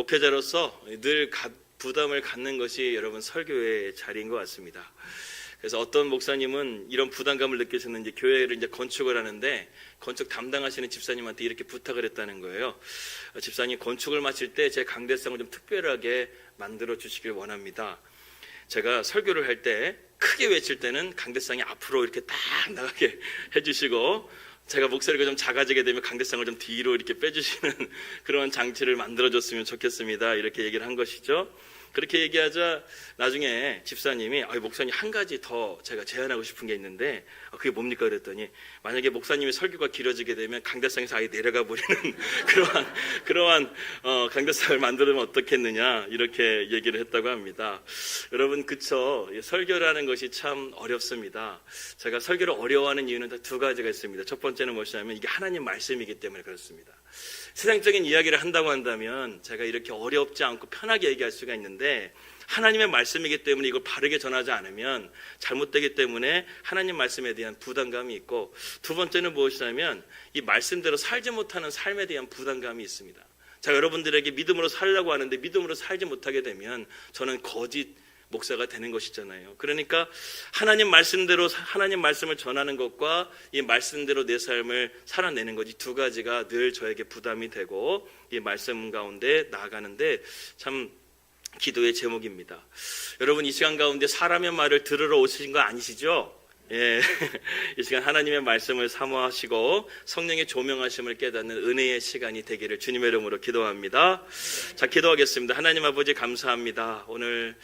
목회자로서 늘 부담을 갖는 것이 여러분 설교의 자리인 것 같습니다. 그래서 어떤 목사님은 이런 부담감을 느끼셨는지 교회를 이제 건축을 하는데 건축 담당하시는 집사님한테 이렇게 부탁을 했다는 거예요. 집사님, 건축을 마칠 때 제 강대상을 좀 특별하게 만들어 주시길 원합니다. 제가 설교를 할 때 크게 외칠 때는 강대상이 앞으로 이렇게 딱 나가게 해주시고, 제가 목소리가 좀 작아지게 되면 강대상을 좀 뒤로 이렇게 빼주시는 그런 장치를 만들어줬으면 좋겠습니다. 이렇게 얘기를 한 것이죠. 그렇게 얘기하자 나중에 집사님이 목사님, 한 가지 더 제가 제안하고 싶은 게 있는데 그게 뭡니까? 그랬더니 만약에 목사님의 설교가 길어지게 되면 강대상에서 아예 내려가 버리는 그러한 강대상을 만들면 어떻겠느냐, 이렇게 얘기를 했다고 합니다. 여러분, 그쵸? 설교라는 것이 참 어렵습니다. 제가 설교를 어려워하는 이유는 두 가지가 있습니다. 첫 번째는 무엇이냐면 이게 하나님 말씀이기 때문에 그렇습니다. 세상적인 이야기를 한다고 한다면 제가 이렇게 어렵지 않고 편하게 얘기할 수가 있는데, 하나님의 말씀이기 때문에 이걸 바르게 전하지 않으면 잘못되기 때문에 하나님 말씀에 대한 부담감이 있고, 두 번째는 무엇이냐면 이 말씀대로 살지 못하는 삶에 대한 부담감이 있습니다. 자, 여러분들에게 믿음으로 살려고 하는데 믿음으로 살지 못하게 되면 저는 거짓 목사가 되는 것이잖아요. 그러니까 하나님 말씀대로 하나님 말씀을 전하는 것과 이 말씀대로 내 삶을 살아내는 것, 이 두 가지가 늘 저에게 부담이 되고 이 말씀 가운데 나아가는데 참 기도의 제목입니다. 여러분, 이 시간 가운데 사람의 말을 들으러 오신 거 아니시죠? 예, 이 시간 하나님의 말씀을 사모하시고 성령의 조명하심을 깨닫는 은혜의 시간이 되기를 주님의 이름으로 기도합니다. 자, 기도하겠습니다. 하나님 아버지, 감사합니다. 오늘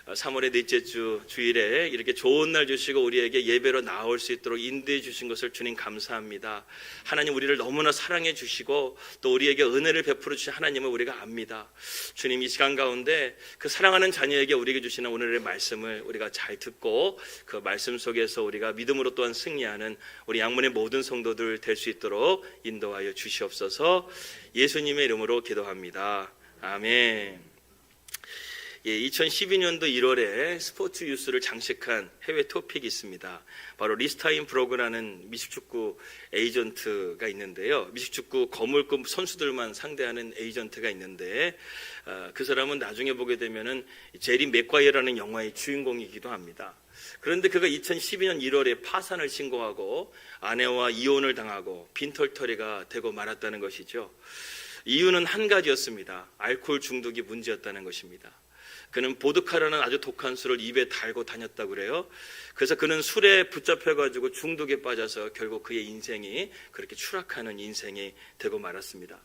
3월의 넷째 주일에 이렇게 좋은 날 주시고 우리에게 예배로 나올 수 있도록 인도해 주신 것을 주님 감사합니다. 하나님, 우리를 너무나 사랑해 주시고 또 우리에게 은혜를 베풀어 주신 하나님을 우리가 압니다. 주님, 이 시간 가운데 그 사랑하는 자녀에게 우리에게 주시는 오늘의 말씀을 우리가 잘 듣고 그 말씀 속에서 우리가 믿음으로 또한 승리하는 우리 양문의 모든 성도들 될 수 있도록 인도하여 주시옵소서. 예수님의 이름으로 기도합니다. 아멘. 2012년도 1월에 스포츠 뉴스를 장식한 해외 토픽이 있습니다. 바로 리스타인 브로그라는 미식축구 에이전트가 있는데요. 미식축구 거물급 선수들만 상대하는 에이전트가 있는데 그 사람은 나중에 보게 되면은 제리 맥과이어라는 영화의 주인공이기도 합니다. 그런데 그가 2012년 1월에 파산을 신고하고 아내와 이혼을 당하고 빈털터리가 되고 말았다는 것이죠. 이유는 한 가지였습니다. 알코올 중독이 문제였다는 것입니다. 그는 보드카라는 아주 독한 술을 입에 달고 다녔다고 그래요. 그래서 그는 술에 붙잡혀가지고 중독에 빠져서 결국 그의 인생이 그렇게 추락하는 인생이 되고 말았습니다.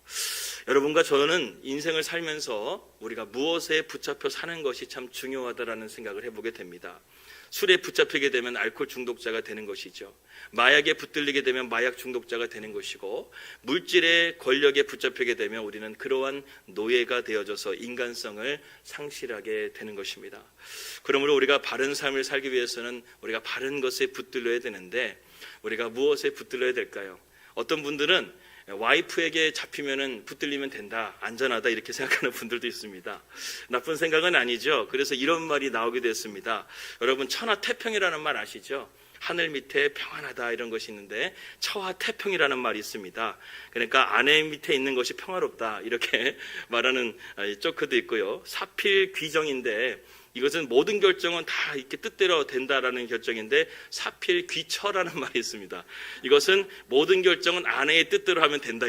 여러분과 저는 인생을 살면서 우리가 무엇에 붙잡혀 사는 것이 참 중요하다라는 생각을 해보게 됩니다. 술에 붙잡히게 되면 알코올 중독자가 되는 것이죠. 마약에 붙들리게 되면 마약 중독자가 되는 것이고, 물질의 권력에 붙잡히게 되면 우리는 그러한 노예가 되어져서 인간성을 상실하게 되는 것입니다. 그러므로 우리가 바른 삶을 살기 위해서는 우리가 바른 것에 붙들려야 되는데 우리가 무엇에 붙들려야 될까요? 어떤 분들은 와이프에게 잡히면은 붙들리면 된다, 안전하다, 이렇게 생각하는 분들도 있습니다. 나쁜 생각은 아니죠. 그래서 이런 말이 나오게 됐습니다. 여러분, 천하태평이라는 말 아시죠? 하늘 밑에 평안하다, 이런 것이 있는데 처하태평이라는 말이 있습니다. 그러니까 아내 밑에 있는 것이 평화롭다, 이렇게 말하는 조크도 있고요. 사필귀정인데 이것은 모든 결정은 다 이렇게 뜻대로 된다라는 결정인데 사필귀처라는 말이 있습니다. 이것은 모든 결정은 아내의 뜻대로 하면 된다,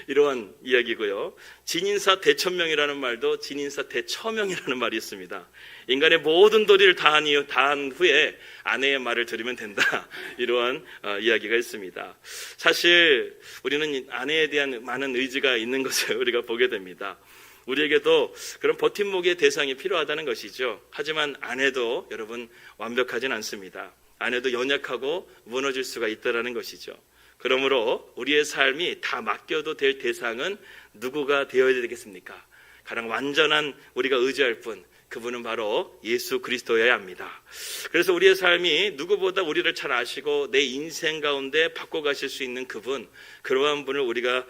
이러한 이야기고요. 진인사 대천명이라는 말도 진인사 대처명이라는 말이 있습니다. 인간의 모든 도리를 다한 후에 아내의 말을 들으면 된다, 이러한 이야기가 있습니다. 사실 우리는 아내에 대한 많은 의지가 있는 것을 우리가 보게 됩니다. 우리에게도 그런 버팀목의 대상이 필요하다는 것이죠. 하지만 아내도 여러분 완벽하진 않습니다. 아내도 연약하고 무너질 수가 있다는 것이죠. 그러므로 우리의 삶이 다 맡겨도 될 대상은 누구가 되어야 되겠습니까? 가장 완전한 우리가 의지할 분, 그분은 바로 예수 그리스도여야 합니다. 그래서 우리의 삶이 누구보다 우리를 잘 아시고 내 인생 가운데 바꿔가실 수 있는 그분, 그러한 분을 우리가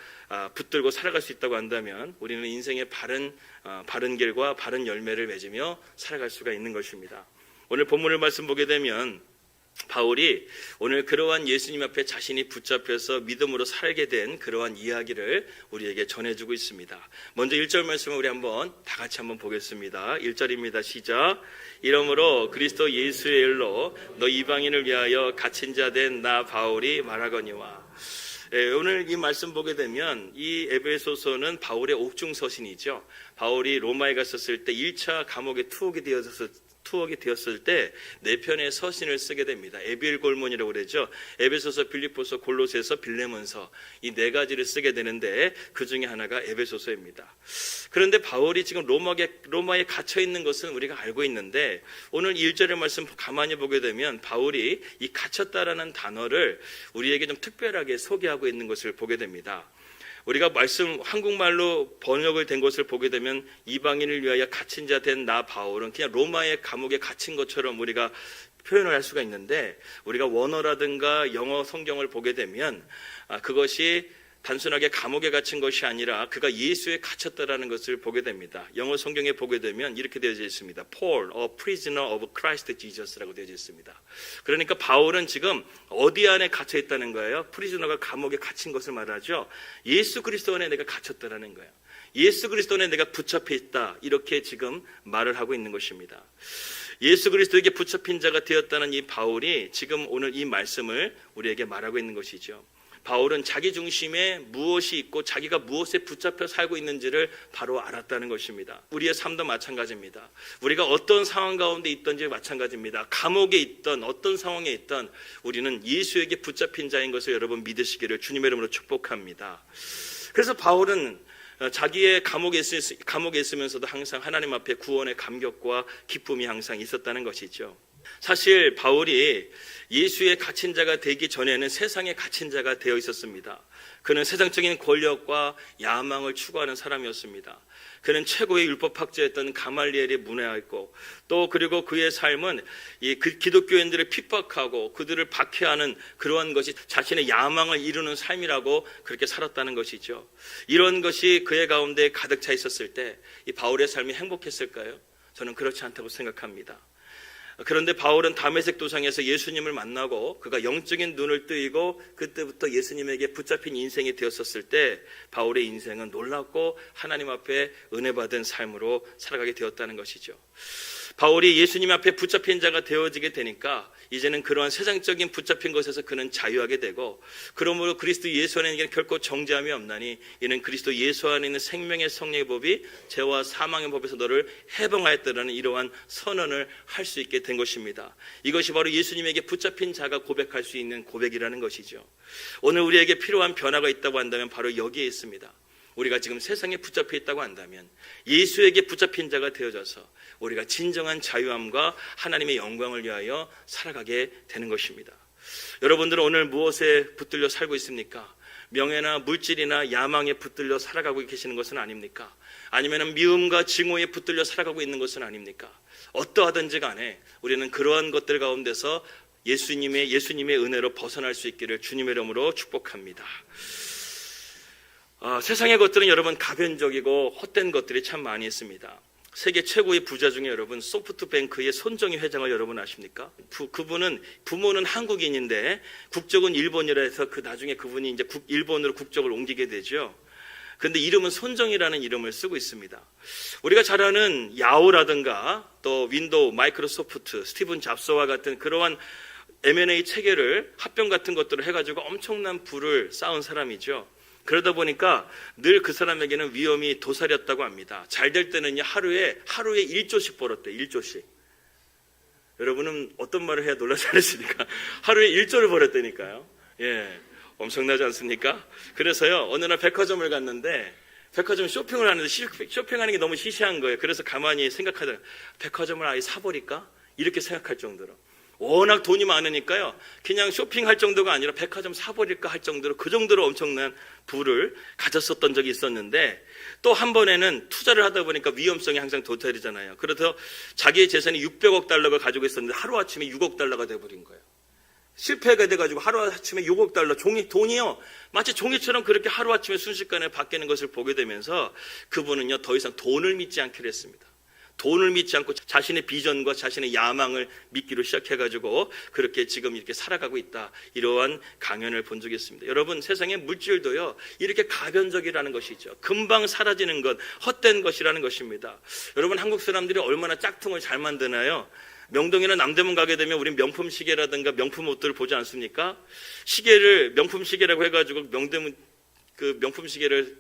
붙들고 살아갈 수 있다고 한다면 우리는 인생의 바른 길과 바른 열매를 맺으며 살아갈 수가 있는 것입니다. 오늘 본문을 말씀 보게 되면 바울이 오늘 그러한 예수님 앞에 자신이 붙잡혀서 믿음으로 살게 된 그러한 이야기를 우리에게 전해주고 있습니다. 먼저 1절 말씀을 우리 다 같이 한번 보겠습니다. 1절입니다. 시작. 이러므로 그리스도 예수의 일로 너 이방인을 위하여 갇힌 자 된 나 바울이 말하거니와. 오늘 이 말씀 보게 되면 이 에베소서는 바울의 옥중서신이죠. 바울이 로마에 갔었을 때 1차 감옥에 투옥이 되었을 때 4편의 서신을 쓰게 됩니다. 에빌골몬이라고 그러죠. 에베소서, 빌립보서, 골로새서, 빌레몬서, 이 4가지를 쓰게 되는데 그 중에 하나가 에베소서입니다. 그런데 바울이 지금 로마에 갇혀 있는 것은 우리가 알고 있는데 오늘 1절의 말씀 가만히 보게 되면 바울이 이 갇혔다라는 단어를 우리에게 좀 특별하게 소개하고 있는 것을 보게 됩니다. 우리가 말씀 한국말로 번역을 된 것을 보게 되면 이방인을 위하여 갇힌 자 된 나 바울은 그냥 로마의 감옥에 갇힌 것처럼 우리가 표현을 할 수가 있는데, 우리가 원어라든가 영어 성경을 보게 되면 그것이 단순하게 감옥에 갇힌 것이 아니라 그가 예수에 갇혔다라는 것을 보게 됩니다. 영어 성경에 보게 되면 이렇게 되어져 있습니다. Paul, a prisoner of Christ Jesus라고 되어져 있습니다. 그러니까 바울은 지금 어디 안에 갇혀 있다는 거예요? 프리즈너가 감옥에 갇힌 것을 말하죠. 예수 그리스도 안에 내가 갇혔다라는 거예요. 예수 그리스도 안에 내가 붙잡혀 있다, 이렇게 지금 말을 하고 있는 것입니다. 예수 그리스도에게 붙잡힌 자가 되었다는 이 바울이 지금 오늘 이 말씀을 우리에게 말하고 있는 것이죠. 바울은 자기 중심에 무엇이 있고 자기가 무엇에 붙잡혀 살고 있는지를 바로 알았다는 것입니다. 우리의 삶도 마찬가지입니다. 우리가 어떤 상황 가운데 있든지 마찬가지입니다. 감옥에 있던 어떤 상황에 있던 우리는 예수에게 붙잡힌 자인 것을 여러분 믿으시기를 주님의 이름으로 축복합니다. 그래서 바울은 자기의 감옥에 있으면서도 항상 하나님 앞에 구원의 감격과 기쁨이 항상 있었다는 것이죠. 사실 바울이 예수의 갇힌 자가 되기 전에는 세상에 갇힌 자가 되어 있었습니다. 그는 세상적인 권력과 야망을 추구하는 사람이었습니다. 그는 최고의 율법학자였던 가말리엘에 문외했고, 또 그리고 그의 삶은 그 기독교인들을 핍박하고 그들을 박해하는 그러한 것이 자신의 야망을 이루는 삶이라고 그렇게 살았다는 것이죠. 이런 것이 그의 가운데 가득 차 있었을 때 이 바울의 삶이 행복했을까요? 저는 그렇지 않다고 생각합니다. 그런데 바울은 다메섹 도상에서 예수님을 만나고 그가 영적인 눈을 뜨이고 그때부터 예수님에게 붙잡힌 인생이 되었었을 때 바울의 인생은 놀랍고 하나님 앞에 은혜 받은 삶으로 살아가게 되었다는 것이죠. 바울이 예수님 앞에 붙잡힌 자가 되어지게 되니까 이제는 그러한 세상적인 붙잡힌 것에서 그는 자유하게 되고, 그러므로 그리스도 예수 안에는 결코 정죄함이 없나니 이는 그리스도 예수 안에 있는 생명의 성령의 법이 죄와 사망의 법에서 너를 해방하였다라는 이러한 선언을 할 수 있게 된 것입니다. 이것이 바로 예수님에게 붙잡힌 자가 고백할 수 있는 고백이라는 것이죠. 오늘 우리에게 필요한 변화가 있다고 한다면 바로 여기에 있습니다. 우리가 지금 세상에 붙잡혀 있다고 한다면 예수에게 붙잡힌 자가 되어져서 우리가 진정한 자유함과 하나님의 영광을 위하여 살아가게 되는 것입니다. 여러분들은 오늘 무엇에 붙들려 살고 있습니까? 명예나 물질이나 야망에 붙들려 살아가고 계시는 것은 아닙니까? 아니면 미움과 증오에 붙들려 살아가고 있는 것은 아닙니까? 어떠하든지 간에 우리는 그러한 것들 가운데서 예수님의 은혜로 벗어날 수 있기를 주님의 이름으로 축복합니다. 세상의 것들은 여러분 가변적이고 헛된 것들이 참 많이 있습니다. 세계 최고의 부자 중에 여러분 소프트뱅크의 손정희 회장을 여러분 아십니까? 그분은 부모는 한국인인데 국적은 일본이라 해서 나중에 그분이 이제 일본으로 국적을 옮기게 되죠. 그런데 이름은 손정희라는 이름을 쓰고 있습니다. 우리가 잘 아는 야후라든가 또 윈도우, 마이크로소프트, 스티븐 잡스와 같은 그러한 M&A 체계를 합병 같은 것들을 해가지고 엄청난 부를 쌓은 사람이죠. 그러다 보니까 늘 그 사람에게는 위험이 도사렸다고 합니다. 잘 될 때는요 하루에 1조씩 벌었대요. 1조씩. 여러분은 어떤 말을 해야 놀라지 않으십니까? 하루에 1조를 벌었다니까요. 예, 엄청나지 않습니까? 그래서요 어느 날 백화점을 갔는데 백화점 쇼핑을 하는데 쇼핑하는 게 너무 시시한 거예요. 그래서 가만히 생각하다가 백화점을 아예 사버릴까? 이렇게 생각할 정도로. 워낙 돈이 많으니까요 그냥 쇼핑할 정도가 아니라 백화점 사버릴까 할 정도로 그 정도로 엄청난 부를 가졌었던 적이 있었는데, 또 한 번에는 투자를 하다 보니까 위험성이 항상 도달이잖아요. 그래서 자기의 재산이 600억 달러가 가지고 있었는데 하루아침에 6억 달러가 돼버린 거예요. 실패가 돼가지고 하루아침에 6억 달러 돈이요 마치 종이처럼 그렇게 하루아침에 순식간에 바뀌는 것을 보게 되면서 그분은요 더 이상 돈을 믿지 않기로 했습니다. 돈을 믿지 않고 자신의 비전과 자신의 야망을 믿기로 시작해가지고 그렇게 지금 이렇게 살아가고 있다. 이러한 강연을 본 적이 있습니다. 여러분, 세상의 물질도요, 이렇게 가변적이라는 것이죠. 금방 사라지는 것, 헛된 것이라는 것입니다. 여러분, 한국 사람들이 얼마나 짝퉁을 잘 만드나요? 명동이나 남대문 가게 되면 우리 명품 시계라든가 명품 옷들을 보지 않습니까? 시계를 명품 시계라고 해가지고 명품 시계를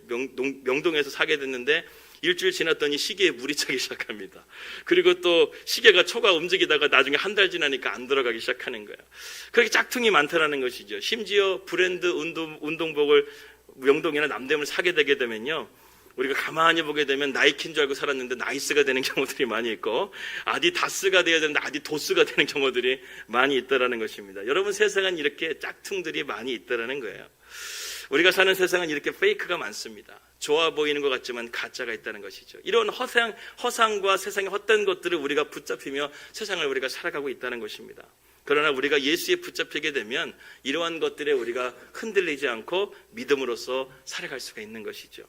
명동에서 사게 됐는데 일주일 지났더니 시계에 물이 차기 시작합니다. 그리고 또 시계가 초가 움직이다가 나중에 한 달 지나니까 안 들어가기 시작하는 거예요. 그렇게 짝퉁이 많다라는 것이죠. 심지어 브랜드 운동복을 명동이나 남대문을 사게 되게 되면요, 우리가 가만히 보게 되면 나이키인 줄 알고 살았는데 나이스가 되는 경우들이 많이 있고, 아디다스가 되어야 되는데 아디도스가 되는 경우들이 많이 있다라는 것입니다. 여러분, 세상은 이렇게 짝퉁들이 많이 있다라는 거예요. 우리가 사는 세상은 이렇게 페이크가 많습니다. 좋아 보이는 것 같지만 가짜가 있다는 것이죠. 이런 허상과 세상의 헛된 것들을 우리가 붙잡히며 세상을 우리가 살아가고 있다는 것입니다. 그러나 우리가 예수에 붙잡히게 되면 이러한 것들에 우리가 흔들리지 않고 믿음으로써 살아갈 수가 있는 것이죠.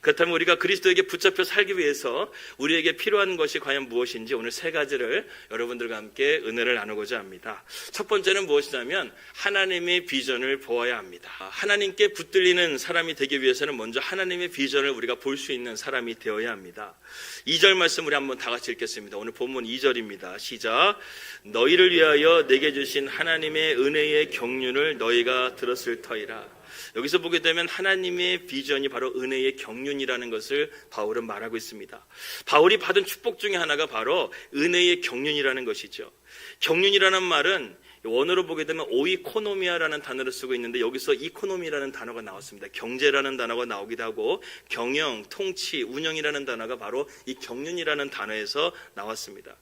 그렇다면 우리가 그리스도에게 붙잡혀 살기 위해서 우리에게 필요한 것이 과연 무엇인지 오늘 세 가지를 여러분들과 함께 은혜를 나누고자 합니다. 첫 번째는 무엇이냐면 하나님의 비전을 보아야 합니다. 하나님께 붙들리는 사람이 되기 위해서는 먼저 하나님의 비전을 우리가 볼 수 있는 사람이 되어야 합니다. 2절 말씀 우리 한번 다 같이 읽겠습니다. 오늘 본문 2절입니다. 시작. 너희를 위하여 내게 주신 하나님의 은혜의 경륜을 너희가 들었을 터이라. 여기서 보게 되면 하나님의 비전이 바로 은혜의 경륜이라는 것을 바울은 말하고 있습니다. 바울이 받은 축복 중에 하나가 바로 은혜의 경륜이라는 것이죠. 경륜이라는 말은 원어로 보게 되면 오이코노미아라는 단어를 쓰고 있는데 여기서 이코노미라는 단어가 나왔습니다. 경제라는 단어가 나오기도 하고 경영, 통치, 운영이라는 단어가 바로 이 경륜이라는 단어에서 나왔습니다.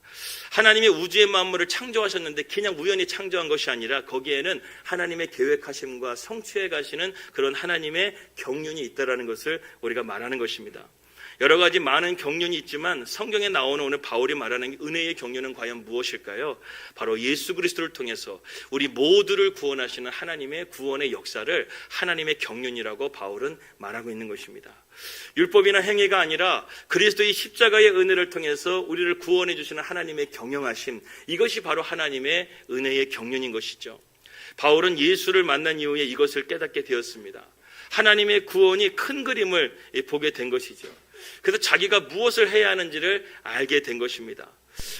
하나님이 우주의 만물을 창조하셨는데 그냥 우연히 창조한 것이 아니라 거기에는 하나님의 계획하심과 성취해 가시는 그런 하나님의 경륜이 있다는 것을 우리가 말하는 것입니다. 여러 가지 많은 경륜이 있지만 성경에 나오는 오늘 바울이 말하는 은혜의 경륜은 과연 무엇일까요? 바로 예수 그리스도를 통해서 우리 모두를 구원하시는 하나님의 구원의 역사를 하나님의 경륜이라고 바울은 말하고 있는 것입니다. 율법이나 행위가 아니라 그리스도의 십자가의 은혜를 통해서 우리를 구원해 주시는 하나님의 경영하심, 이것이 바로 하나님의 은혜의 경륜인 것이죠. 바울은 예수를 만난 이후에 이것을 깨닫게 되었습니다. 하나님의 구원이 큰 그림을 보게 된 것이죠. 그래서 자기가 무엇을 해야 하는지를 알게 된 것입니다.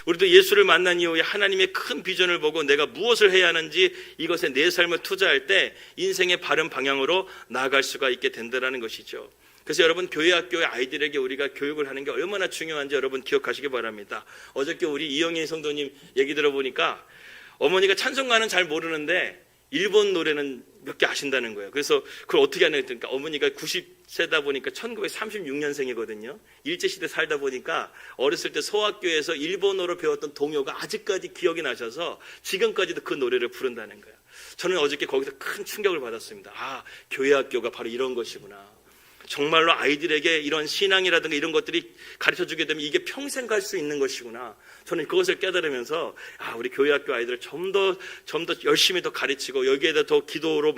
우리도 예수를 만난 이후에 하나님의 큰 비전을 보고 내가 무엇을 해야 하는지 이것에 내 삶을 투자할 때 인생의 바른 방향으로 나아갈 수가 있게 된다는 것이죠. 그래서 여러분, 교회 학교의 아이들에게 우리가 교육을 하는 게 얼마나 중요한지 여러분 기억하시기 바랍니다. 어저께 우리 이영희 성도님 얘기 들어보니까 어머니가 찬송가는 잘 모르는데 일본 노래는 몇 개 아신다는 거예요. 그래서 그걸 어떻게 하냐 했더니 어머니가 90세다 보니까 1936년생이거든요. 일제시대 살다 보니까 어렸을 때 소학교에서 일본어로 배웠던 동요가 아직까지 기억이 나셔서 지금까지도 그 노래를 부른다는 거예요. 저는 어저께 거기서 큰 충격을 받았습니다. 아, 교회 학교가 바로 이런 것이구나. 정말로 아이들에게 이런 신앙이라든가 이런 것들이 가르쳐주게 되면 이게 평생 갈 수 있는 것이구나. 저는 그것을 깨달으면서 우리 교회학교 아이들을 좀 더 열심히 더 가르치고 여기에다 더 기도로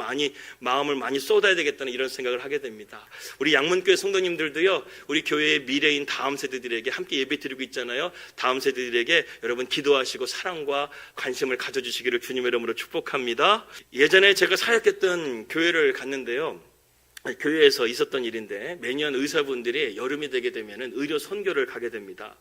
마음을 많이 쏟아야 되겠다는 이런 생각을 하게 됩니다. 우리 양문교회 성도님들도요, 우리 교회의 미래인 다음 세대들에게 함께 예배 드리고 있잖아요. 다음 세대들에게 여러분 기도하시고 사랑과 관심을 가져주시기를 주님의 이름으로 축복합니다. 예전에 제가 사역했던 교회를 갔는데요, 교회에서 있었던 일인데 매년 의사분들이 여름이 되게 되면 의료 선교를 가게 됩니다.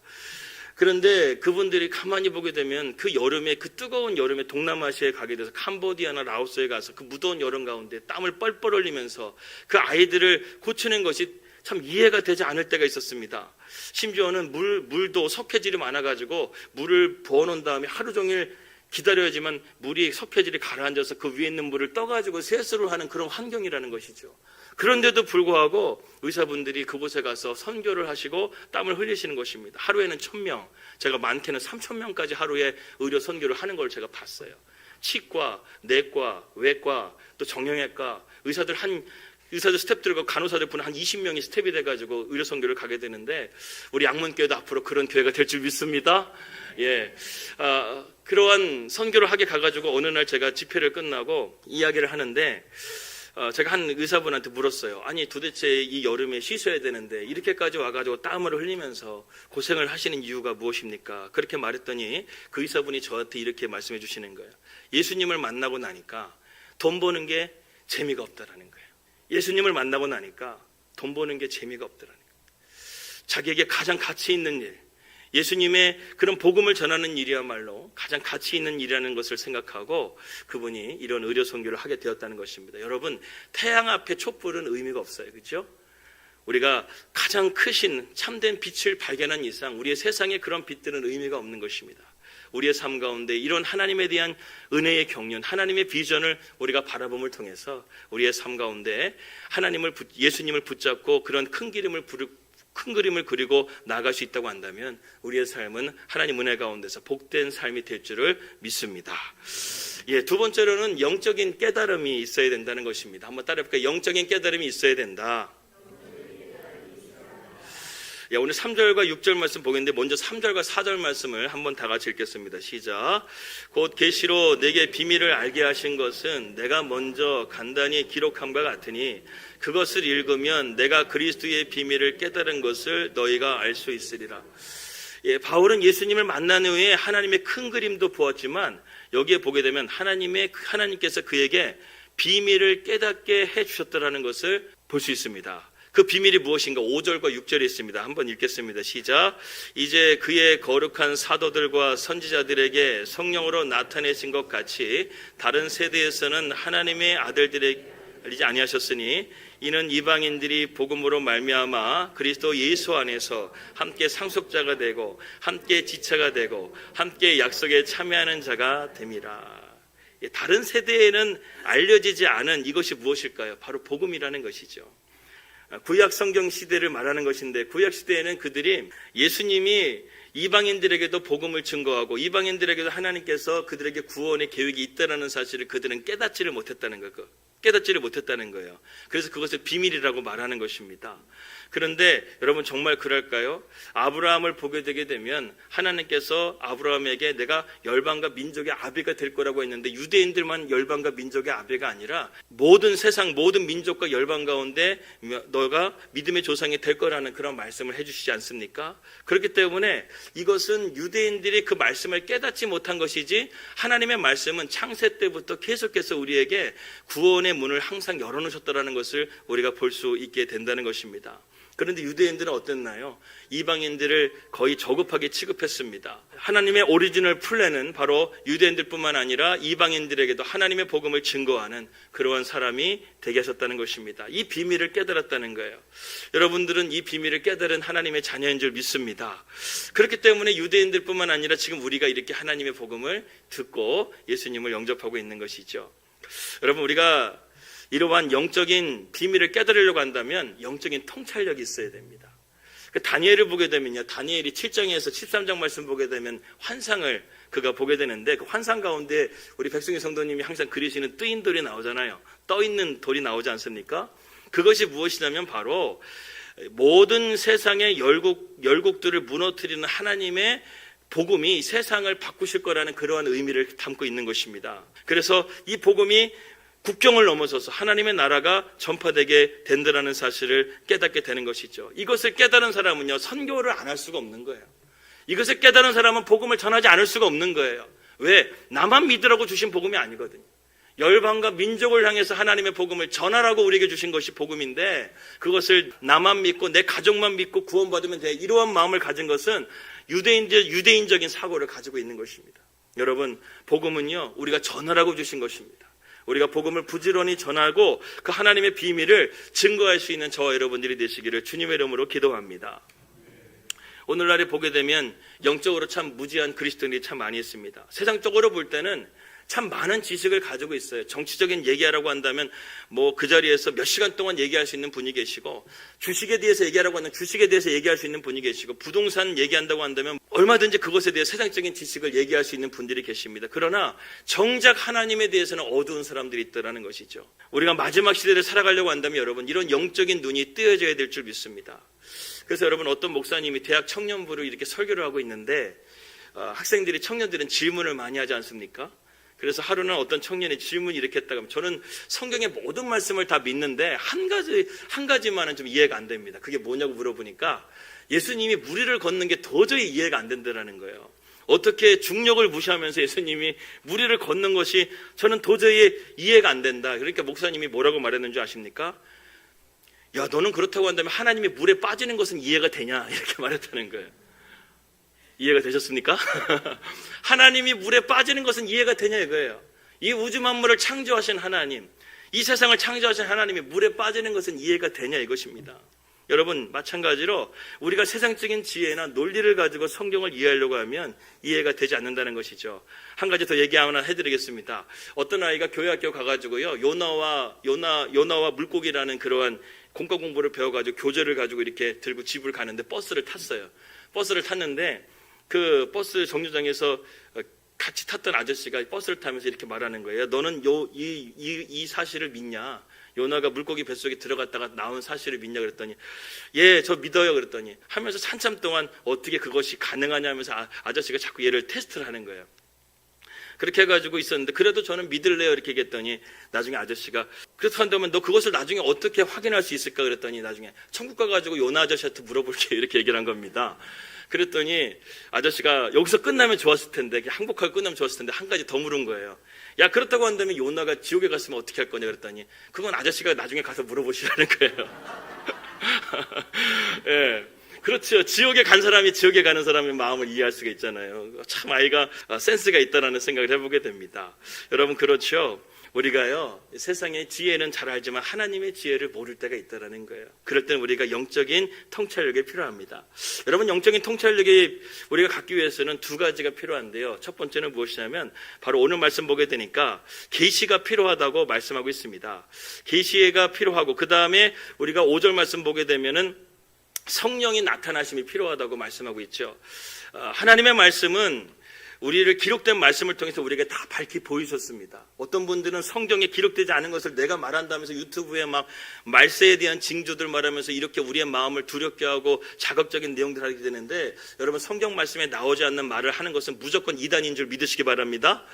그런데 그분들이 가만히 보게 되면 그 여름에, 그 뜨거운 여름에 동남아시아에 가게 돼서 캄보디아나 라오스에 가서 그 무더운 여름 가운데 땀을 뻘뻘 흘리면서 그 아이들을 고치는 것이 참 이해가 되지 않을 때가 있었습니다. 심지어는 물도 석회질이 많아가지고 물을 부어놓은 다음에 하루 종일 기다려야지만 물이 석회질이 가라앉아서 그 위에 있는 물을 떠가지고 세수를 하는 그런 환경이라는 것이죠. 그런데도 불구하고 의사분들이 그곳에 가서 선교를 하시고 땀을 흘리시는 것입니다. 하루에는 1000명, 제가 많게는 3000명까지 하루에 의료 선교를 하는 걸 제가 봤어요. 치과, 내과, 외과, 또 정형외과, 의사들 스태프들과 간호사들 분 한 20명이 스텝이 돼가지고 의료 선교를 가게 되는데 우리 양문교회도 앞으로 그런 교회가 될 줄 믿습니다. 그러한 선교를 하게 가가지고 어느 날 제가 집회를 끝나고 이야기를 하는데 제가 한 의사분한테 물었어요. 아니 도대체 이 여름에 쉬셔야 되는데 이렇게까지 와가지고 땀을 흘리면서 고생을 하시는 이유가 무엇입니까? 그렇게 말했더니 그 의사분이 저한테 이렇게 말씀해 주시는 거예요. 예수님을 만나고 나니까 돈 버는 게 재미가 없다라는 거예요. 예수님을 만나고 나니까 돈 버는 게 재미가 없다라는 거예요. 자기에게 가장 가치 있는 일, 예수님의 그런 복음을 전하는 일이야말로 가장 가치 있는 일이라는 것을 생각하고 그분이 이런 의료 선교를 하게 되었다는 것입니다. 여러분, 태양 앞에 촛불은 의미가 없어요. 그렇죠? 우리가 가장 크신 참된 빛을 발견한 이상 우리의 세상에 그런 빛들은 의미가 없는 것입니다. 우리의 삶 가운데 이런 하나님에 대한 은혜의 경륜, 하나님의 비전을 우리가 바라봄을 통해서 우리의 삶 가운데 예수님을 붙잡고 그런 큰 그림을 그리고 나아갈 수 있다고 한다면 우리의 삶은 하나님 은혜 가운데서 복된 삶이 될 줄을 믿습니다. 두 번째로는 영적인 깨달음이 있어야 된다는 것입니다. 한번 따라해볼까요? 영적인 깨달음이 있어야 된다. 오늘 3절과 6절 말씀 보겠는데 먼저 3절과 4절 말씀을 한번 다 같이 읽겠습니다. 시작. 곧 계시로 내게 비밀을 알게 하신 것은 내가 먼저 간단히 기록함과 같으니 그것을 읽으면 내가 그리스도의 비밀을 깨달은 것을 너희가 알 수 있으리라. 바울은 예수님을 만난 후에 하나님의 큰 그림도 보았지만 여기에 보게 되면 하나님께서 그에게 비밀을 깨닫게 해주셨다는 것을 볼 수 있습니다. 그 비밀이 무엇인가? 5절과 6절에 있습니다. 한번 읽겠습니다. 시작. 이제 그의 거룩한 사도들과 선지자들에게 성령으로 나타내신 것 같이 다른 세대에서는 하나님의 아들들에게 알리지 아니하셨으니 이는 이방인들이 복음으로 말미암아 그리스도 예수 안에서 함께 상속자가 되고 함께 지체가 되고 함께 약속에 참여하는 자가 됨이라. 다른 세대에는 알려지지 않은 이것이 무엇일까요? 바로 복음이라는 것이죠. 구약 성경 시대를 말하는 것인데 구약 시대에는 그들이 예수님이 이방인들에게도 복음을 증거하고 이방인들에게도 하나님께서 그들에게 구원의 계획이 있다는 사실을 그들은 깨닫지를 못했다는 거예요. 그래서 그것을 비밀이라고 말하는 것입니다. 그런데 여러분 정말 그럴까요? 아브라함을 보게 되게 되면 하나님께서 아브라함에게 내가 열방과 민족의 아비가 될 거라고 했는데 유대인들만 열방과 민족의 아비가 아니라 모든 세상 모든 민족과 열방 가운데 너가 믿음의 조상이 될 거라는 그런 말씀을 해주시지 않습니까? 그렇기 때문에 이것은 유대인들이 그 말씀을 깨닫지 못한 것이지 하나님의 말씀은 창세 때부터 계속해서 우리에게 구원의 문을 항상 열어놓으셨다는 것을 우리가 볼 수 있게 된다는 것입니다. 그런데 유대인들은 어땠나요? 이방인들을 거의 저급하게 취급했습니다. 하나님의 오리지널 플랜은 바로 유대인들뿐만 아니라 이방인들에게도 하나님의 복음을 증거하는 그러한 사람이 되게 하셨다는 것입니다. 이 비밀을 깨달았다는 거예요. 여러분들은 이 비밀을 깨달은 하나님의 자녀인 줄 믿습니다. 그렇기 때문에 유대인들뿐만 아니라 지금 우리가 이렇게 하나님의 복음을 듣고 예수님을 영접하고 있는 것이죠. 여러분 우리가 이러한 영적인 비밀을 깨달으려고 한다면 영적인 통찰력이 있어야 됩니다. 다니엘을 보게 되면요, 다니엘이 7장에서 13장 말씀 보게 되면 환상을 그가 보게 되는데 그 환상 가운데 우리 백승희 성도님이 항상 그리시는 뜨인 돌이 나오잖아요. 떠 있는 돌이 나오지 않습니까? 그것이 무엇이냐면 바로 모든 세상의 열국들을 무너뜨리는 하나님의 복음이 세상을 바꾸실 거라는 그러한 의미를 담고 있는 것입니다. 그래서 이 복음이 국경을 넘어서서 하나님의 나라가 전파되게 된다는 사실을 깨닫게 되는 것이죠. 이것을 깨달은 사람은요, 선교를 안 할 수가 없는 거예요. 이것을 깨달은 사람은 복음을 전하지 않을 수가 없는 거예요. 왜? 나만 믿으라고 주신 복음이 아니거든요. 열방과 민족을 향해서 하나님의 복음을 전하라고 우리에게 주신 것이 복음인데 그것을 나만 믿고 내 가족만 믿고 구원받으면 돼. 이러한 마음을 가진 것은 유대인적인 사고를 가지고 있는 것입니다. 여러분, 복음은요, 우리가 전하라고 주신 것입니다. 우리가 복음을 부지런히 전하고 그 하나님의 비밀을 증거할 수 있는 저와 여러분들이 되시기를 주님의 이름으로 기도합니다. 오늘날에 보게 되면 영적으로 참 무지한 그리스도인들이 참 많이 있습니다. 세상적으로 볼 때는 참 많은 지식을 가지고 있어요. 정치적인 얘기하라고 한다면 그 자리에서 몇 시간 동안 얘기할 수 있는 분이 계시고, 주식에 대해서 얘기하라고 한다면 주식에 대해서 얘기할 수 있는 분이 계시고, 부동산 얘기한다고 한다면 얼마든지 그것에 대해 세상적인 지식을 얘기할 수 있는 분들이 계십니다. 그러나 정작 하나님에 대해서는 어두운 사람들이 있다는 것이죠. 우리가 마지막 시대를 살아가려고 한다면 여러분 이런 영적인 눈이 뜨여져야 될 줄 믿습니다. 그래서 여러분 어떤 목사님이 대학 청년부를 이렇게 설교를 하고 있는데 학생들이 청년들은 질문을 많이 하지 않습니까? 그래서 하루는 어떤 청년이 질문이 이렇게 했다고 하면, 저는 성경의 모든 말씀을 다 믿는데 한 가지만은 좀 이해가 안 됩니다. 그게 뭐냐고 물어보니까 예수님이 무리를 걷는 게 도저히 이해가 안 된다는 거예요. 어떻게 중력을 무시하면서 예수님이 무리를 걷는 것이 저는 도저히 이해가 안 된다. 그러니까 목사님이 뭐라고 말했는지 아십니까? 야, 너는 그렇다고 한다면 하나님이 물에 빠지는 것은 이해가 되냐? 이렇게 말했다는 거예요. 이해가 되셨습니까? 하나님이 물에 빠지는 것은 이해가 되냐 이거예요. 이 우주 만물을 창조하신 하나님, 이 세상을 창조하신 하나님이 물에 빠지는 것은 이해가 되냐 이것입니다. 여러분, 마찬가지로 우리가 세상적인 지혜나 논리를 가지고 성경을 이해하려고 하면 이해가 되지 않는다는 것이죠. 한 가지 더 얘기 하나 해드리겠습니다. 어떤 아이가 교회 학교 가가지고요, 요나와 물고기라는 그러한 공과 공부를 배워가지고 교재를 가지고 이렇게 들고 집을 가는데 버스를 탔어요. 버스를 탔는데 그 버스 정류장에서 같이 탔던 아저씨가 버스를 타면서 이렇게 말하는 거예요. 너는 이 사실을 믿냐? 요나가 물고기 뱃속에 들어갔다가 나온 사실을 믿냐 그랬더니, 예, 저 믿어요 그랬더니, 하면서 한참 동안 어떻게 그것이 가능하냐 하면서 아저씨가 자꾸 얘를 테스트를 하는 거예요. 그렇게 해가지고 있었는데, 그래도 저는 믿을래요 이렇게 얘기했더니, 나중에 아저씨가 그렇다면 너 그것을 나중에 어떻게 확인할 수 있을까 그랬더니, 나중에 천국 가가지고 요나 아저씨한테 물어볼게 이렇게 얘기를 한 겁니다. 그랬더니 아저씨가 여기서 끝나면 좋았을 텐데, 항복하고 끝나면 좋았을 텐데, 한 가지 더 물은 거예요. 야, 그렇다고 한다면 요나가 지옥에 갔으면 어떻게 할 거냐 그랬더니, 그건 아저씨가 나중에 가서 물어보시라는 거예요. 예, 그렇죠. 지옥에 간 사람이 지옥에 가는 사람의 마음을 이해할 수가 있잖아요. 참 아이가 센스가 있다라는 생각을 해보게 됩니다. 여러분, 그렇죠. 우리가요, 세상의 지혜는 잘 알지만 하나님의 지혜를 모를 때가 있다는 거예요. 그럴 때는 우리가 영적인 통찰력이 필요합니다. 여러분, 영적인 통찰력이 우리가 갖기 위해서는 두 가지가 필요한데요. 첫 번째는 무엇이냐면, 바로 오늘 말씀 보게 되니까 계시가 필요하다고 말씀하고 있습니다. 계시가 필요하고, 그 다음에 우리가 5절 말씀 보게 되면은 성령이 나타나심이 필요하다고 말씀하고 있죠. 하나님의 말씀은 우리를 기록된 말씀을 통해서 우리에게 다 밝히 보이셨습니다. 어떤 분들은 성경에 기록되지 않은 것을 내가 말한다면서 유튜브에 막 말세에 대한 징조들 말하면서 이렇게 우리의 마음을 두렵게 하고 자극적인 내용들을 하게 되는데, 여러분, 성경 말씀에 나오지 않는 말을 하는 것은 무조건 이단인 줄 믿으시기 바랍니다.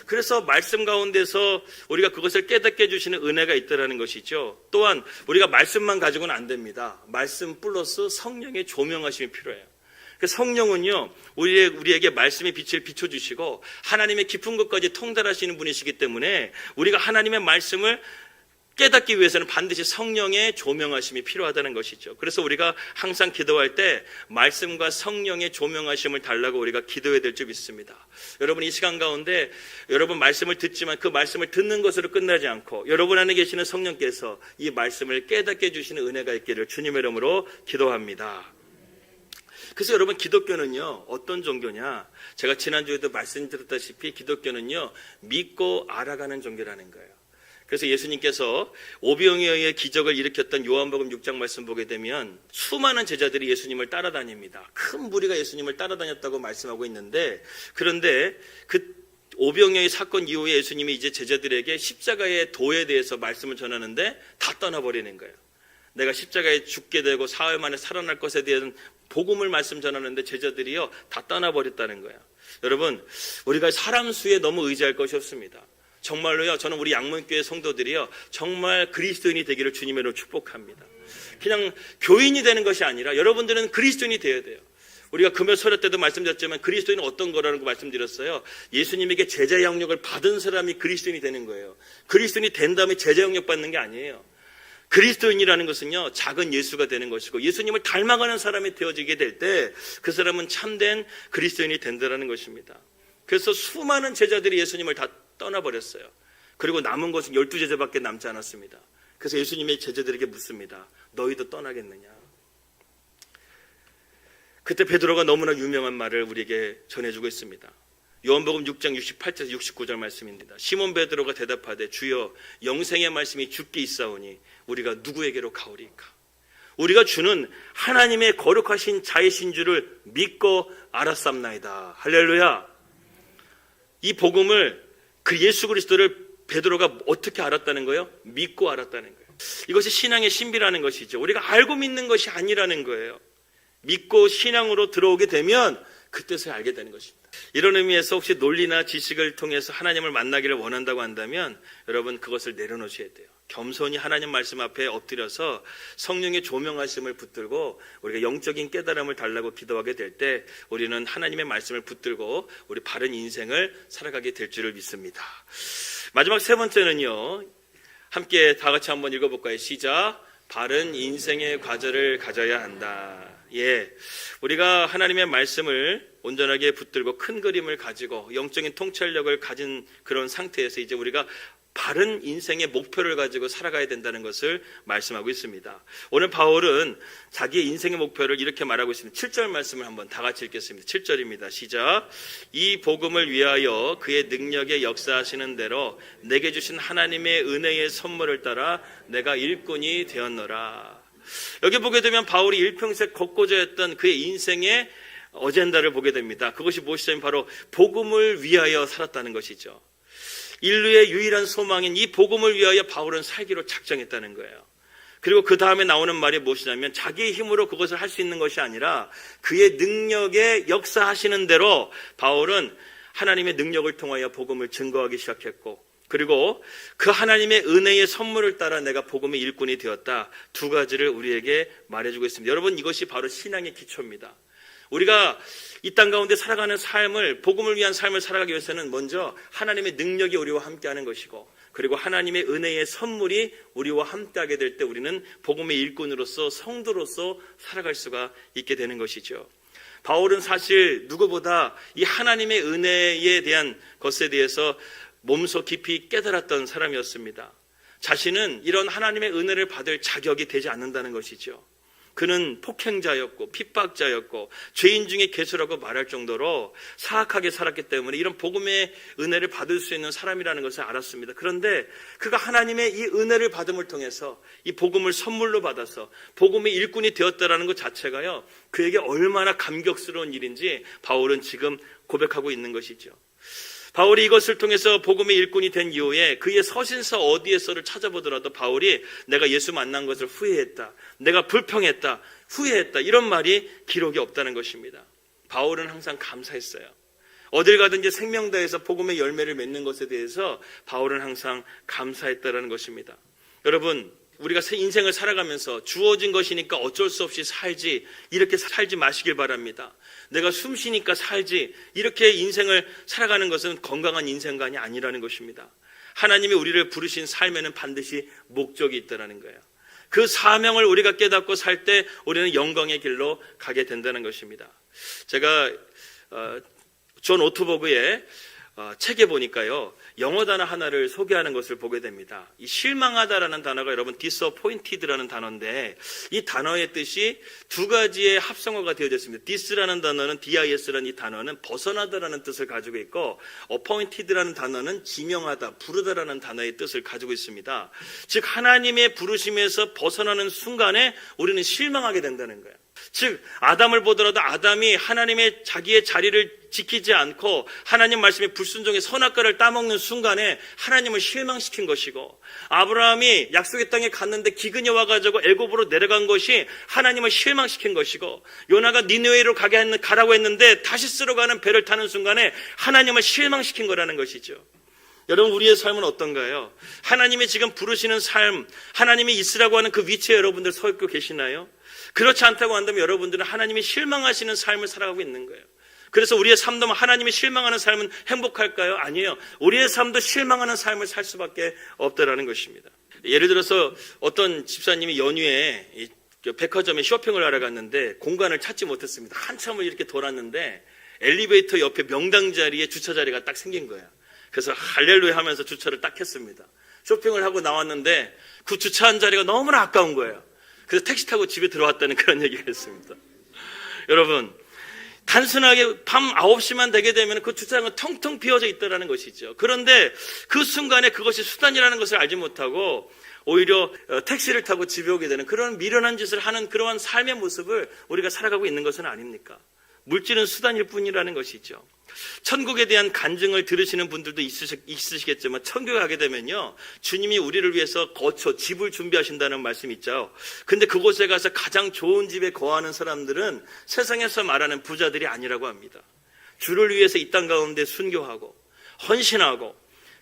그래서 말씀 가운데서 우리가 그것을 깨닫게 해주시는 은혜가 있다는 것이죠. 또한 우리가 말씀만 가지고는 안 됩니다. 말씀 플러스 성령의 조명하심이 필요해요. 성령은요, 우리에게 말씀의 빛을 비춰주시고 하나님의 깊은 것까지 통달하시는 분이시기 때문에 우리가 하나님의 말씀을 깨닫기 위해서는 반드시 성령의 조명하심이 필요하다는 것이죠. 그래서 우리가 항상 기도할 때 말씀과 성령의 조명하심을 달라고 우리가 기도해야 될 줄 믿습니다. 여러분, 이 시간 가운데 여러분 말씀을 듣지만 그 말씀을 듣는 것으로 끝나지 않고 여러분 안에 계시는 성령께서 이 말씀을 깨닫게 해주시는 은혜가 있기를 주님의 이름으로 기도합니다. 그래서 여러분, 기독교는요, 어떤 종교냐? 제가 지난주에도 말씀드렸다시피 기독교는요, 믿고 알아가는 종교라는 거예요. 그래서 예수님께서 오병이어의 의해 기적을 일으켰던 요한복음 6장 말씀 보게 되면 수많은 제자들이 예수님을 따라다닙니다. 큰 무리가 예수님을 따라다녔다고 말씀하고 있는데, 그런데 그 오병이어의 사건 이후에 예수님이 이제 제자들에게 십자가의 도에 대해서 말씀을 전하는데 다 떠나버리는 거예요. 내가 십자가에 죽게 되고 사흘 만에 살아날 것에 대한 복음을 말씀 전하는데 제자들이요, 다 떠나버렸다는 거예요. 여러분, 우리가 사람 수에 너무 의지할 것이 없습니다. 정말로요, 저는 우리 양문교회 성도들이요, 정말 그리스도인이 되기를 주님으로 축복합니다. 그냥 교인이 되는 것이 아니라 여러분들은 그리스도인이 되어야 돼요. 우리가 금요 설교 때도 말씀드렸지만 그리스도인은 어떤 거라는 거 말씀드렸어요. 예수님에게 제자 영역을 받은 사람이 그리스도인이 되는 거예요. 그리스도인이 된 다음에 제자 영역 받는 게 아니에요. 그리스도인이라는 것은요, 작은 예수가 되는 것이고 예수님을 닮아가는 사람이 되어지게 될 때 그 사람은 참된 그리스도인이 된다는 것입니다. 그래서 수많은 제자들이 예수님을 다 떠나버렸어요. 그리고 남은 것은 12제자밖에 남지 않았습니다. 그래서 예수님이 제자들에게 묻습니다. 너희도 떠나겠느냐? 그때 베드로가 너무나 유명한 말을 우리에게 전해주고 있습니다. 요한복음 6장 68절 69절 말씀입니다. 시몬 베드로가 대답하되 주여, 영생의 말씀이 주께 있사오니 우리가 누구에게로 가오리까? 우리가 주는 하나님의 거룩하신 자이신 줄을 믿고 알았삼나이다. 할렐루야. 이 복음을, 그 예수 그리스도를 베드로가 어떻게 알았다는 거예요? 믿고 알았다는 거예요. 이것이 신앙의 신비라는 것이죠. 우리가 알고 믿는 것이 아니라는 거예요. 믿고 신앙으로 들어오게 되면 그때서야 알게 되는 것입니다. 이런 의미에서 혹시 논리나 지식을 통해서 하나님을 만나기를 원한다고 한다면 여러분 그것을 내려놓으셔야 돼요. 겸손히 하나님 말씀 앞에 엎드려서 성령의 조명하심을 붙들고 우리가 영적인 깨달음을 달라고 기도하게 될 때 우리는 하나님의 말씀을 붙들고 우리 바른 인생을 살아가게 될 줄을 믿습니다. 마지막 세 번째는요, 함께 다 같이 한번 읽어볼까요? 시작. 바른 인생의 과제를 가져야 한다. 우리가 하나님의 말씀을 온전하게 붙들고 큰 그림을 가지고 영적인 통찰력을 가진 그런 상태에서 이제 우리가 바른 인생의 목표를 가지고 살아가야 된다는 것을 말씀하고 있습니다. 오늘 바울은 자기의 인생의 목표를 이렇게 말하고 있습니다. 7절 말씀을 한번 다 같이 읽겠습니다. 7절입니다. 시작. 이 복음을 위하여 그의 능력에 역사하시는 대로 내게 주신 하나님의 은혜의 선물을 따라 내가 일꾼이 되었노라. 여기 보게 되면 바울이 일평생 걷고자 했던 그의 인생의 어젠다를 보게 됩니다. 그것이 무엇이냐면 바로 복음을 위하여 살았다는 것이죠. 인류의 유일한 소망인 이 복음을 위하여 바울은 살기로 작정했다는 거예요. 그리고 그 다음에 나오는 말이 무엇이냐면 자기의 힘으로 그것을 할 수 있는 것이 아니라 그의 능력에 역사하시는 대로 바울은 하나님의 능력을 통하여 복음을 증거하기 시작했고, 그리고 그 하나님의 은혜의 선물을 따라 내가 복음의 일꾼이 되었다. 두 가지를 우리에게 말해주고 있습니다. 여러분, 이것이 바로 신앙의 기초입니다. 우리가 이 땅 가운데 살아가는 삶을, 복음을 위한 삶을 살아가기 위해서는 먼저 하나님의 능력이 우리와 함께하는 것이고, 그리고 하나님의 은혜의 선물이 우리와 함께하게 될 때 우리는 복음의 일꾼으로서, 성도로서 살아갈 수가 있게 되는 것이죠. 바울은 사실 누구보다 이 하나님의 은혜에 대한 것에 대해서 몸소 깊이 깨달았던 사람이었습니다. 자신은 이런 하나님의 은혜를 받을 자격이 되지 않는다는 것이죠. 그는 폭행자였고 핍박자였고 죄인 중에 괴수라고 말할 정도로 사악하게 살았기 때문에 이런 복음의 은혜를 받을 수 있는 사람이라는 것을 알았습니다. 그런데 그가 하나님의 이 은혜를 받음을 통해서 이 복음을 선물로 받아서 복음의 일꾼이 되었다는 것 자체가요, 그에게 얼마나 감격스러운 일인지 바울은 지금 고백하고 있는 것이죠. 바울이 이것을 통해서 복음의 일꾼이 된 이후에 그의 서신서 어디에서를 찾아보더라도 바울이 내가 예수 만난 것을 후회했다, 내가 불평했다, 후회했다, 이런 말이 기록이 없다는 것입니다. 바울은 항상 감사했어요. 어딜 가든지 생명다에서 복음의 열매를 맺는 것에 대해서 바울은 항상 감사했다는 것입니다. 여러분, 우리가 인생을 살아가면서 주어진 것이니까 어쩔 수 없이 살지, 이렇게 살지 마시길 바랍니다. 내가 숨 쉬니까 살지, 이렇게 인생을 살아가는 것은 건강한 인생관이 아니라는 것입니다. 하나님이 우리를 부르신 삶에는 반드시 목적이 있다는 거예요. 그 사명을 우리가 깨닫고 살 때 우리는 영광의 길로 가게 된다는 것입니다. 제가 존 오토버그의 책에 보니까요, 영어 단어 하나를 소개하는 것을 보게 됩니다. 이 실망하다라는 단어가 여러분 disappointed라는 단어인데, 이 단어의 뜻이 두 가지의 합성어가 되어져 있습니다. dis라는 단어는, dis라는 이 단어는 벗어나다라는 뜻을 가지고 있고, appointed라는 단어는 지명하다, 부르다라는 단어의 뜻을 가지고 있습니다. 즉 하나님의 부르심에서 벗어나는 순간에 우리는 실망하게 된다는 거예요. 즉 아담을 보더라도 아담이 하나님의 자기의 자리를 지키지 않고 하나님 말씀에 불순종의 선악과를 따먹는 순간에 하나님을 실망시킨 것이고, 아브라함이 약속의 땅에 갔는데 기근이 와가지고 애굽으로 내려간 것이 하나님을 실망시킨 것이고, 요나가 니느웨로 가라고 했는데 다시스로 가는 배를 타는 순간에 하나님을 실망시킨 거라는 것이죠. 여러분, 우리의 삶은 어떤가요? 하나님이 지금 부르시는 삶, 하나님이 있으라고 하는 그 위치에 여러분들 서 있고 계시나요? 그렇지 않다고 한다면 여러분들은 하나님이 실망하시는 삶을 살아가고 있는 거예요. 그래서 우리의 삶도 하나님이 실망하는 삶은 행복할까요? 아니에요. 우리의 삶도 실망하는 삶을 살 수밖에 없다라는 것입니다. 예를 들어서 어떤 집사님이 연휴에 백화점에 쇼핑을 하러 갔는데 공간을 찾지 못했습니다. 한참을 이렇게 돌았는데 엘리베이터 옆에 명당 자리에 주차 자리가 딱 생긴 거예요. 그래서 할렐루야 하면서 주차를 딱 했습니다. 쇼핑을 하고 나왔는데 그 주차한 자리가 너무나 아까운 거예요. 그래서 택시 타고 집에 들어왔다는 그런 얘기를 했습니다. 여러분, 단순하게 밤 9시만 되게 되면 그 주차장은 텅텅 비어져 있다는 것이죠. 그런데 그 순간에 그것이 수단이라는 것을 알지 못하고 오히려 택시를 타고 집에 오게 되는 그런 미련한 짓을 하는 그러한 삶의 모습을 우리가 살아가고 있는 것은 아닙니까? 물질은 수단일 뿐이라는 것이죠. 천국에 대한 간증을 들으시는 분들도 있으시겠지만 천국에 가게 되면요, 주님이 우리를 위해서 거처, 집을 준비하신다는 말씀이 있죠. 근데 그곳에 가서 가장 좋은 집에 거하는 사람들은 세상에서 말하는 부자들이 아니라고 합니다. 주를 위해서 이 땅 가운데 순교하고 헌신하고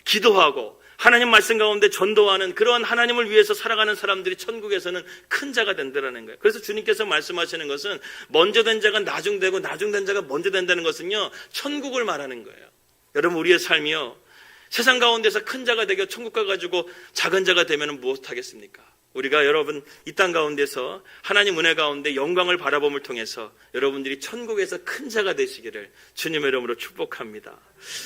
기도하고 하나님 말씀 가운데 전도하는 그러한 하나님을 위해서 살아가는 사람들이 천국에서는 큰 자가 된다는 거예요. 그래서 주님께서 말씀하시는 것은 먼저 된 자가 나중되고 나중된 자가 먼저 된다는 것은요, 천국을 말하는 거예요. 여러분, 우리의 삶이요, 세상 가운데서 큰 자가 되고 천국 가가지고 작은 자가 되면 무엇 하겠습니까? 우리가 여러분 이 땅 가운데서 하나님 은혜 가운데 영광을 바라봄을 통해서 여러분들이 천국에서 큰 자가 되시기를 주님의 이름으로 축복합니다.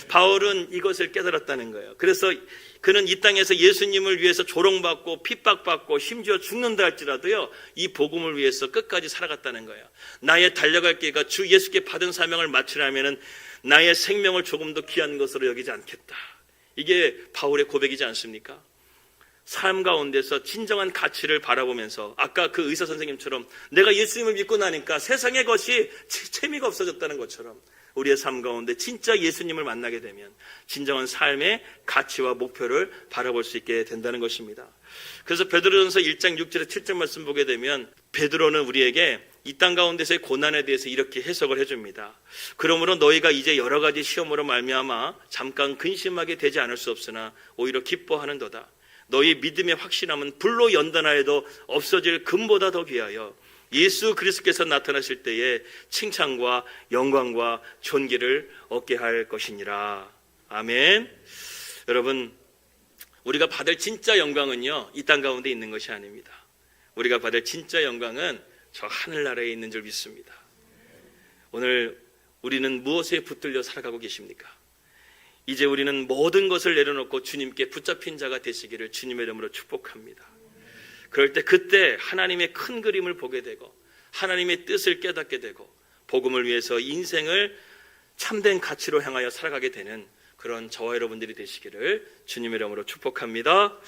바울은 이것을 깨달았다는 거예요. 그래서 그는 이 땅에서 예수님을 위해서 조롱받고 핍박받고 심지어 죽는다 할지라도요, 이 복음을 위해서 끝까지 살아갔다는 거예요. 나의 달려갈 길과 주 예수께 받은 사명을 마치려면 나의 생명을 조금 더 귀한 것으로 여기지 않겠다. 이게 바울의 고백이지 않습니까? 삶 가운데서 진정한 가치를 바라보면서 아까 그 의사 선생님처럼 내가 예수님을 믿고 나니까 세상의 것이 재미가 없어졌다는 것처럼 우리의 삶 가운데 진짜 예수님을 만나게 되면 진정한 삶의 가치와 목표를 바라볼 수 있게 된다는 것입니다. 그래서 베드로전서 1장 6절에 7절 말씀 보게 되면 베드로는 우리에게 이 땅 가운데서의 고난에 대해서 이렇게 해석을 해줍니다. 그러므로 너희가 이제 여러 가지 시험으로 말미암아 잠깐 근심하게 되지 않을 수 없으나 오히려 기뻐하는도다. 너희 믿음의 확신함은 불로 연단하여도 없어질 금보다 더 귀하여 예수 그리스도께서 나타나실 때에 칭찬과 영광과 존귀를 얻게 할 것이니라. 아멘. 여러분, 우리가 받을 진짜 영광은요, 이 땅 가운데 있는 것이 아닙니다. 우리가 받을 진짜 영광은 저 하늘나라에 있는 줄 믿습니다. 오늘 우리는 무엇에 붙들려 살아가고 계십니까? 이제 우리는 모든 것을 내려놓고 주님께 붙잡힌 자가 되시기를 주님의 이름으로 축복합니다. 그럴 때 그때 하나님의 큰 그림을 보게 되고 하나님의 뜻을 깨닫게 되고 복음을 위해서 인생을 참된 가치로 향하여 살아가게 되는 그런 저와 여러분들이 되시기를 주님의 이름으로 축복합니다.